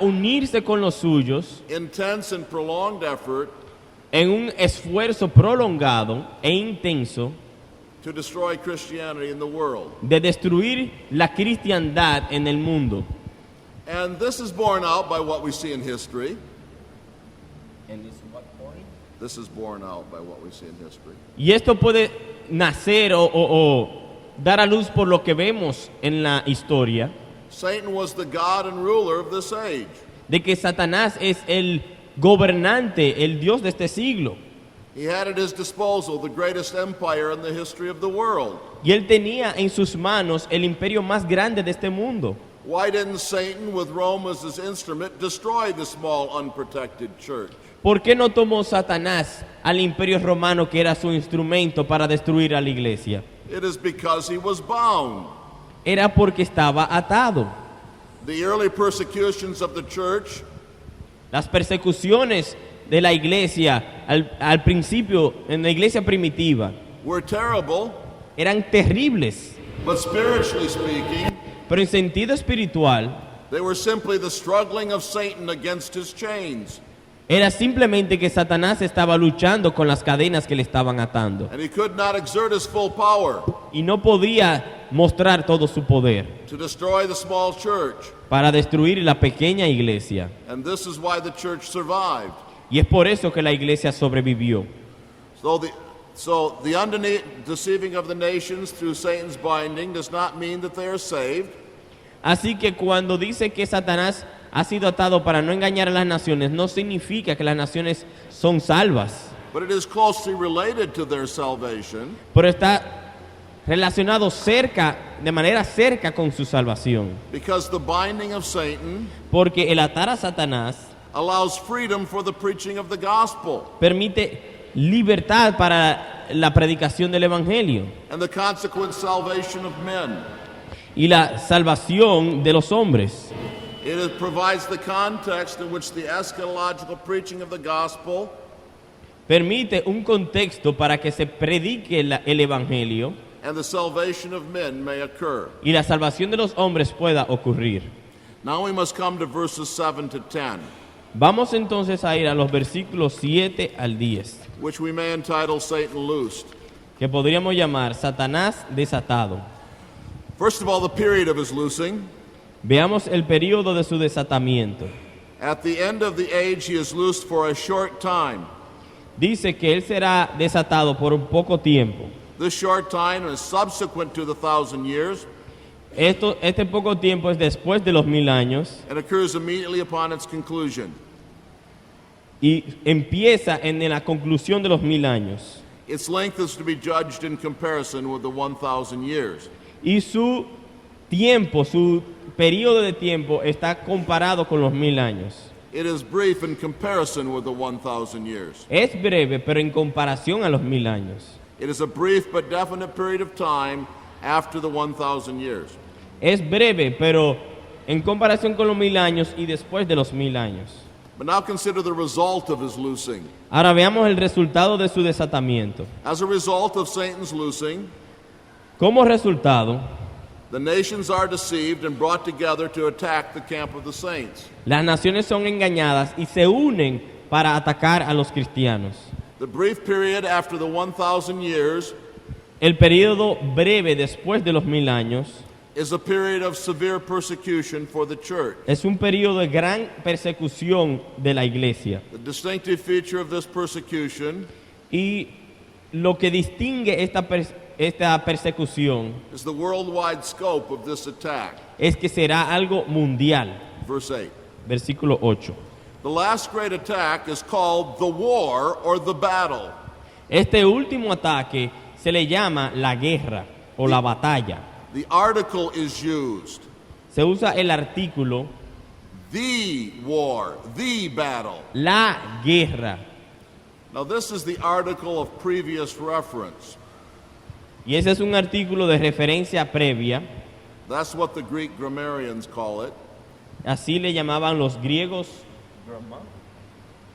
unirse con los suyos intense, and prolonged effort en un esfuerzo prolongado e intenso to destroy Christianity in the world. de destruir la cristiandad en el mundo. And this is borne out by what we see in history. And it's what point? This is borne out by what we see in history. Y esto puede nacer o dar a luz por lo que vemos en la historia, Satan was the god and ruler of this age. de que Satanás es el gobernante, el Dios de este siglo. He had at his disposal the greatest empire in the history of the world. Y él tenía en sus manos el imperio más grande de este mundo. Why didn't Satan, with Rome as his instrument, destroy the small, unprotected church? ¿Por qué no tomó Satanás al imperio romano, que era su instrumento para destruir a la iglesia? It is because he was bound. Era porque estaba atado. The early persecutions of the church Las persecuciones de la iglesia al principio, en la iglesia primitiva, were terrible, eran terribles, but spiritually speaking, pero en sentido espiritual they were simply the struggling of Satan against his chains. era simplemente que Satanás estaba luchando con las cadenas que le estaban atando And he could not exert his full power y no podía mostrar todo su poder to destroy the small church. para destruir la pequeña iglesia. And this is why the church survived. Y es por eso que la iglesia sobrevivió. So the underneath deceiving of the nations through Satan's binding does not mean that they are saved. Así que cuando dice que Satanás ha sido atado para no engañar a las naciones, no significa que las naciones son salvas, But it is closely related to their salvation, pero está relacionado de manera cerca con su salvación. because the binding of Satan Porque el atar a Satanás allows freedom for the preaching of the gospel permite libertad para la predicación del evangelio and the consequent salvation of men. y la salvación de los hombres. Provides the context in which the eschatological preaching of the gospel Permite un contexto para que se predique el evangelio and the salvation of men may occur. y la salvación de los hombres pueda ocurrir. Now we must come to verses 7 to 10, Vamos entonces a ir a los versículos 7 al 10, which we may entitle Satan Loosed. que podríamos llamar Satanás desatado. First of all, the period of his loosing. Veamos el periodo de su desatamiento. At the end of the age, he is loosed for a short time. Dice que él será desatado por un poco tiempo. This short time is subsequent to the 1,000 years Este poco tiempo es después de los 1000 años and occurs immediately upon its conclusion. y empieza en la conclusión de los 1000 años. Its length is to be judged in comparison with the 1,000 years. Y su tiempo, su periodo de tiempo está comparado con los 1000 años. It is brief in comparison with the 1,000 years. Es breve, pero en comparación a los 1000 años. It is a brief but definite period of time after the 1,000 years. Es breve, pero en comparación con los 1000 años y después de los 1000 años. But now consider the result of his loosing. Ahora veamos el resultado de su desatamiento. As a result of Satan's loosing, Como resultado, the nations are deceived and brought together to attack the camp of the saints. las naciones son engañadas y se unen para atacar a los cristianos. The brief period after the 1,000 years El periodo breve después de los 1000 años is a period of severe persecution for the church. es un periodo de gran persecución de la iglesia. The distinctive feature of this persecution Y lo que distingue esta persecución is the worldwide scope of this attack. es que será algo mundial. Verse 8. Versículo 8. The last great attack is called the war or the battle. Este último ataque se le llama la guerra o la batalla. The article is used. Se usa el artículo The war, the battle. la guerra. Now, this is the article of previous reference. Y ese es un artículo de referencia previa. That's what the Greek grammarians call it. Así le llamaban los griegos.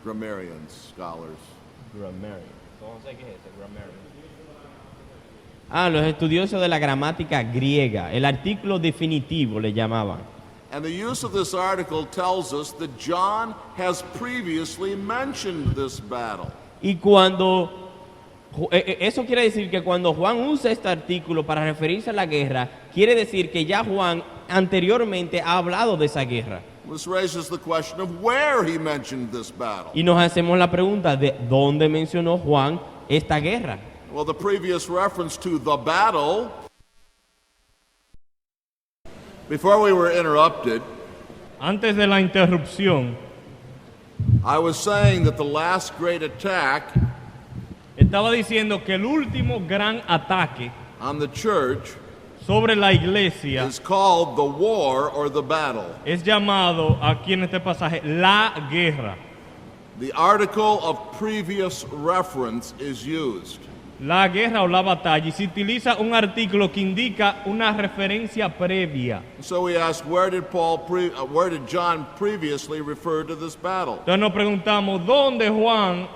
Grammarians, scholars. Los estudiosos de la gramática griega. El artículo definitivo le llamaban. And the use of this article tells us that John has previously mentioned this battle. Y cuando eso quiere decir que cuando Juan usa este artículo para referirse a la guerra, quiere decir que ya Juan anteriormente ha hablado de esa guerra. This raises the question of where he mentioned this battle. Y nos hacemos la pregunta de dónde mencionó Juan esta guerra. Well, the previous reference to the battle, before we were interrupted, Antes de la interrupción, I was saying that the last great attack estaba diciendo que el último gran ataque on the church sobre la iglesia is called the war or the battle. es llamado aquí en este pasaje la guerra. The article of previous reference is used. La guerra o la batalla, y se utiliza un artículo que indica una referencia previa. So we ask, where did John previously refer to this battle? Entonces nos preguntamos, ¿dónde Juan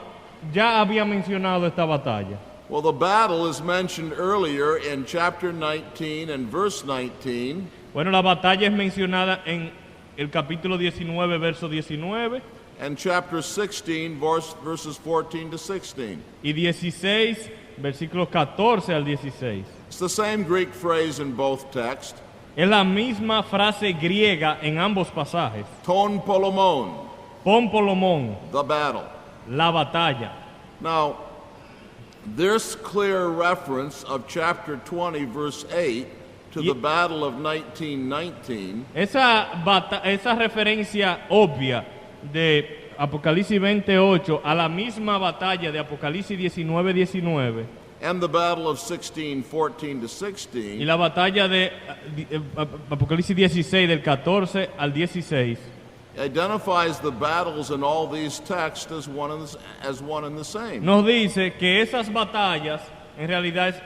ya había mencionado esta batalla? Well, the battle is mentioned earlier in chapter 19 and verse 19. Bueno, la batalla es mencionada en el capítulo 19, verso 19, And chapter 16, verses 14 to 16. y 16, versículos 14 al 16. It's the same Greek phrase in both texts. Es la misma frase griega en ambos pasajes. Ton polomon, Pompolomón, the battle. la batalla. Now, this clear reference of chapter 20, verse 8, to the battle of 1919 Esa referencia obvia de Apocalipsis 28 a la misma batalla de Apocalipsis 19, 19 and the battle of 16, 14 to y 16 la batalla de Apocalipsis 16 del 14 al 16 identifies the battles in all these texts as one and the same. nos dice que esas batallas en realidad es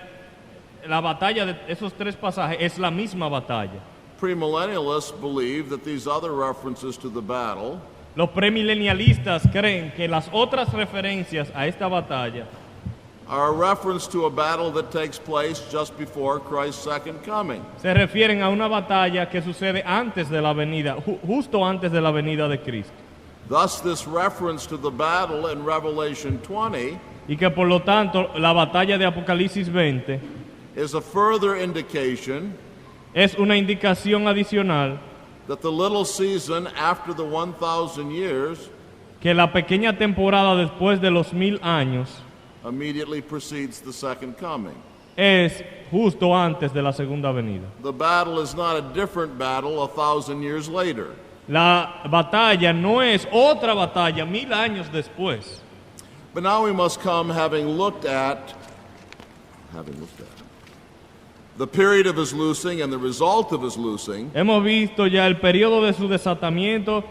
la batalla de esos tres pasajes es la misma batalla. Premillennialists believe that these other references to the battle Los premilenialistas creen que las otras referencias a esta batalla are a reference to a battle that takes place just before Christ's second coming. se refieren a una batalla que sucede antes de la venida, justo antes de la venida de Cristo. Thus, this reference to the battle in Revelation 20 Y que por lo tanto la batalla de Apocalipsis 20 is a further indication es una indicación adicional that the little season after the 1,000 years que la pequeña temporada después de los 1000 años immediately precedes the second coming. es justo antes de la segunda venida. The battle is not a different battle 1,000 years later. La batalla no es otra batalla 1000 años después. But now we must come having looked at the period of his loosing and the result of his loosing, Hemos visto ya el periodo de su desatamiento,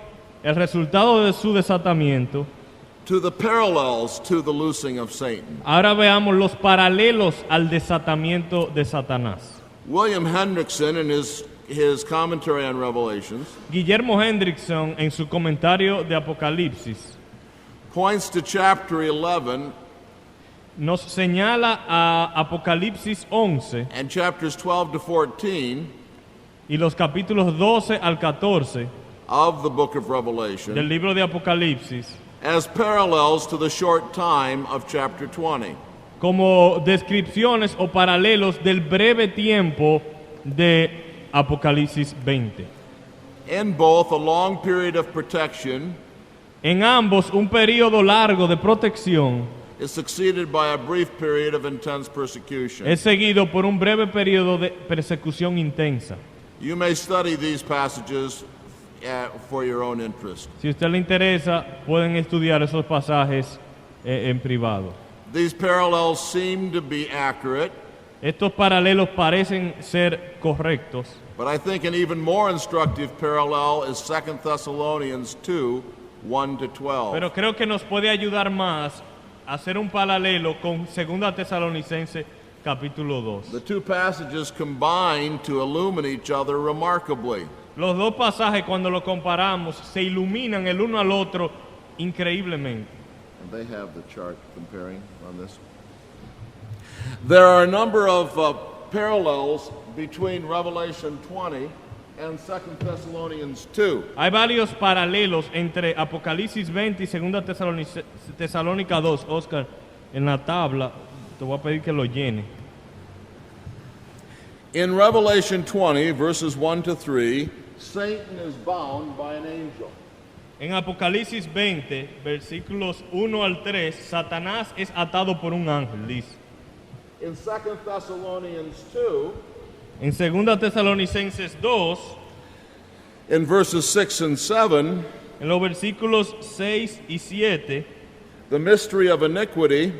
el resultado de su desatamiento. to the parallels to the loosing of Satan. Ahora veamos los paralelos al desatamiento de Satanás. William Hendrickson, in his commentary on Revelations, Guillermo Hendrickson, en su comentario de Apocalipsis, points to chapter 11 nos señala a Apocalipsis 11 and chapters 12 to 14 y los capítulos 12 al 14 of the book of del Revelation libro de Apocalipsis as parallels to the short time of chapter 20. como descripciones o paralelos del breve tiempo de Apocalipsis 20. In both, a long period of protection En ambos, un periodo largo de protección is succeeded by a brief period of intense persecution. es seguido por un breve periodo de persecución intensa. You may study these passages for your own interest. Si a usted le interesa, pueden estudiar esos pasajes en privado. These parallels seem to be accurate, Estos paralelos parecen ser correctos, but I think an even more instructive parallel is 2 Thessalonians 2, 1 to 12. pero creo que nos puede ayudar más a hacer un paralelo con 2 Tesalonicenses capítulo 2. The two passages combine to illumine each other remarkably. Los dos pasajes, cuando los comparamos, se iluminan el uno al otro increíblemente. And they have the chart comparing on this. There are a number of parallels between Revelation 20 and 2 Thessalonians 2. Hay varios paralelos entre Apocalipsis 20 y 2 Tesalónica 2. Oscar, en la tabla, te voy a pedir que lo llene. In Revelation 20, verses 1 to 3, Satan is bound by an angel. En Apocalipsis 20, versículos 1 al 3, Satanás es atado por un ángel, dice. In 2 Thessalonians 2, En 2 Tesalonicenses 2, in verses 6 and 7, en los versículos 6 y 7, the mystery of iniquity,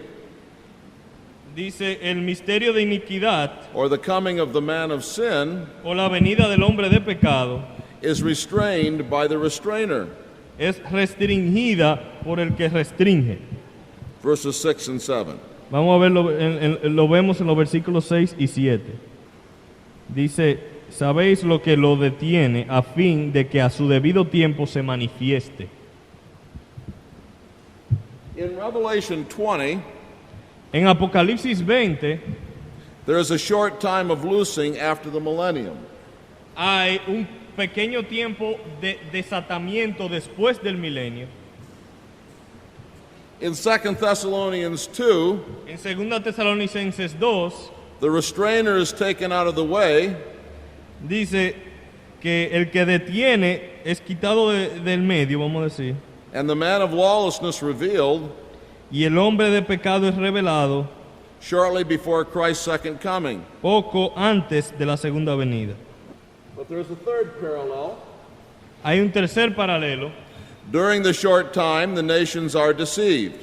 dice el misterio de iniquidad or the coming of the man of sin, o la venida del hombre de pecado is restrained by the restrainer. es restringida por el que restringe. Verses 6 and 7. Vamos a verlo, lo vemos en los versículos 6 y 7. Dice, sabéis lo que lo detiene a fin de que a su debido tiempo se manifieste. In Revelation 20, En Apocalipsis 20 there is a short time of loosing after the millennium. hay un pequeño tiempo de desatamiento después del milenio. In 2 Thessalonians 2, En 2 Tesalonicenses 2 the restrainer is taken out of the way, dice que el que detiene es quitado del medio, vamos a decir, and the man of lawlessness revealed y el hombre de pecado es revelado shortly before Christ's second coming. poco antes de la segunda venida. But there's a third parallel. Hay un tercer paralelo During the short time, the nations are deceived.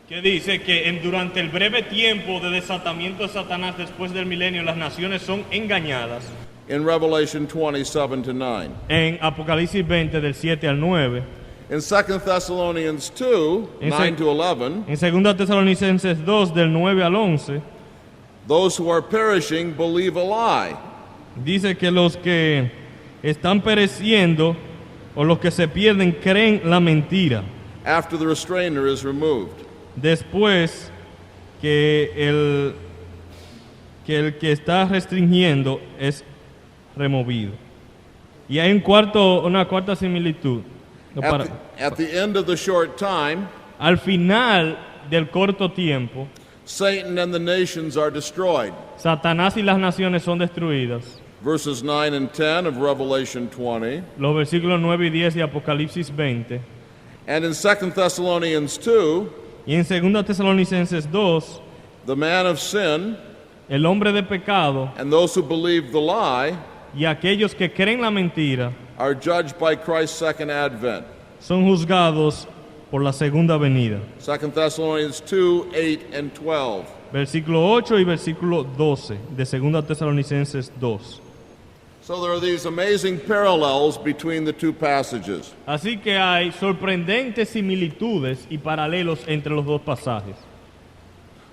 que dice que durante el breve tiempo de desatamiento de Satanás después del milenio, las naciones son engañadas. In Revelation 27 to 9. En Apocalipsis 20, del 7 al 9. In 2 Thessalonians 2, In 9 sec- to 11, En 2 Tesalonicenses 2, del 9 al 11, those who are perishing believe a lie, dice que los que están pereciendo o los que se pierden creen la mentira. after the restrainer is removed. Después que el que está restringiendo es removido. Y hay una cuarta similitud. At the end of the short time, Al final del corto tiempo, Satan and the nations are destroyed. Satanás y las naciones son destruidas. Verses 9 and 10 of Revelation 20. Los versículos 9 y 10 de Apocalipsis 20. And in 2 Thessalonians 2, Y en 2 Tesalonicenses 2, the man of sin el hombre de pecado and those who believe the lie y aquellos que creen la mentira are judged by Christ's second advent. son juzgados por la segunda venida. 2 Thessalonians 2, 8 and 12. Versículo 8 y versículo 12 de 2 Tesalonicenses 2. So there are these amazing parallels between the two passages. Así que hay sorprendentes similitudes y paralelos entre los dos pasajes.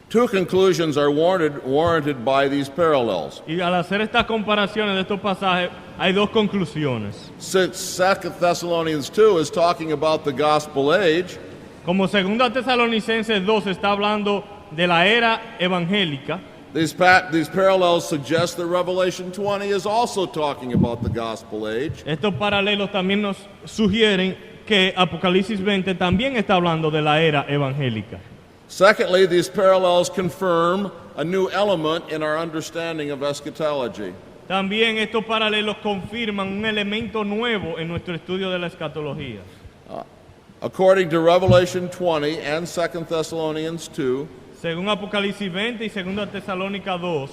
Two conclusions are warranted by these parallels. Y al hacer estas comparaciones de estos pasajes, hay dos conclusiones. Since 2 Thessalonians 2 is talking about the gospel age, Como 2 Tesalonicenses 2 está hablando de la era evangélica, these parallels suggest that Revelation 20 is also talking about the gospel age. estos paralelos también nos sugieren que Apocalipsis 20 también está hablando de la era evangélica. Secondly, these parallels confirm a new element in our understanding of eschatology. También estos paralelos confirman un elemento nuevo en nuestro estudio de la escatología. According to Revelation 20 and 2 Thessalonians 2, Según Apocalipsis 20 y 2 Tesalónica 2,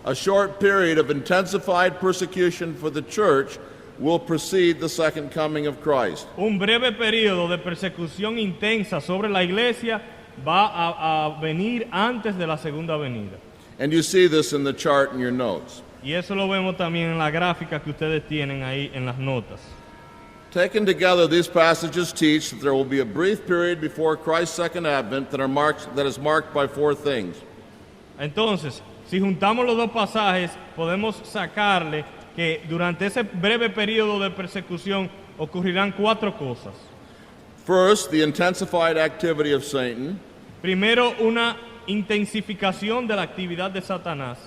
a short period of intensified persecution for the church will precede the second coming of Christ. Un breve periodo de persecución intensa sobre la iglesia va a venir antes de la segunda venida. And you see this in the chart in your notes. Y eso lo vemos también en la gráfica que ustedes tienen ahí en las notas. Taken together, these passages teach that there will be a brief period before Christ's second advent that is marked by four things. Entonces, si juntamos los dos pasajes, podemos sacarle que durante ese breve periodo de persecución ocurrirán cuatro cosas. First, the intensified activity of Satan. Primero, una intensificación de la actividad de Satanás.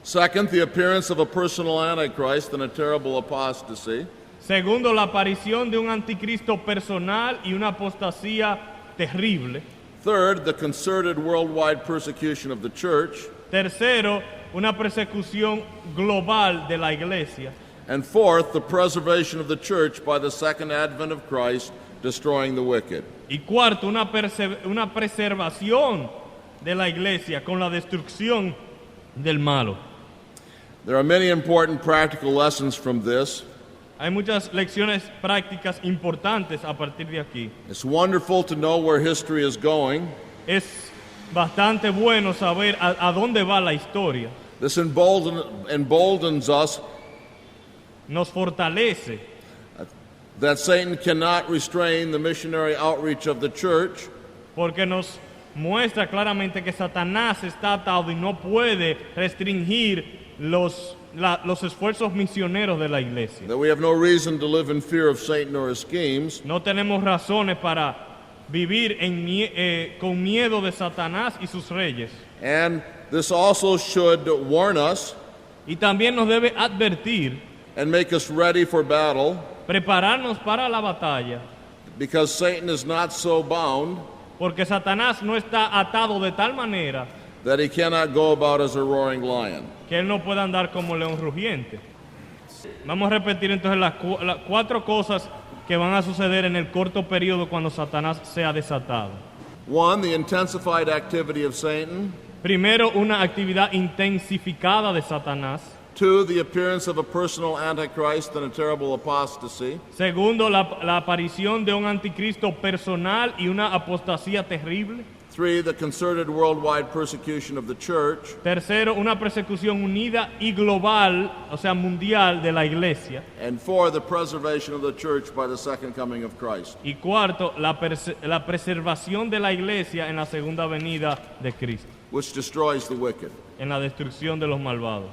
Second, the appearance of a personal antichrist and a terrible apostasy. Segundo, la aparición de un anticristo personal y una apostasía terrible. Third, the concerted worldwide persecution of the church. Tercero, una persecución global de la iglesia. And fourth, the preservation of the church by the second advent of Christ, destroying the wicked. Y cuarto, una preservación de la iglesia con la destrucción del malo. There are many important practical lessons from this. Hay muchas lecciones prácticas importantes a partir de aquí. It's wonderful to know where history is going. Es bastante bueno saber a dónde va la historia. This emboldens us Nos fortalece that Satan cannot restrain the missionary outreach of the church, porque nos muestra claramente que Satanás está atado y no puede restringir los esfuerzos misioneros de la iglesia. that we have no reason to live in fear of Satan or his schemes, No tenemos razones para vivir con miedo de Satanás y sus reyes. and this also should warn us Y también nos debe advertir, and make us ready for battle, prepararnos para la batalla, because Satan is not so bound porque Satanás no está atado de tal manera that he cannot go about as a roaring lion. que él no pueda andar como león rugiente. Vamos a repetir entonces las cuatro cosas que van a suceder en el corto periodo cuando Satanás sea desatado. One, the intensified activity of Satan. Primero, una actividad intensificada de Satanás. Two, the appearance of a personal antichrist and a terrible apostasy. Segundo, la aparición de un anticristo personal y una apostasía terrible. Three, the concerted worldwide persecution of the church. Tercero, una persecución unida y global, o sea, mundial de la iglesia. And four, the preservation of the church by the second coming of Christ. Y cuarto, la preservación de la iglesia en la segunda venida de Cristo, Which destroys the wicked. en la destrucción de los malvados.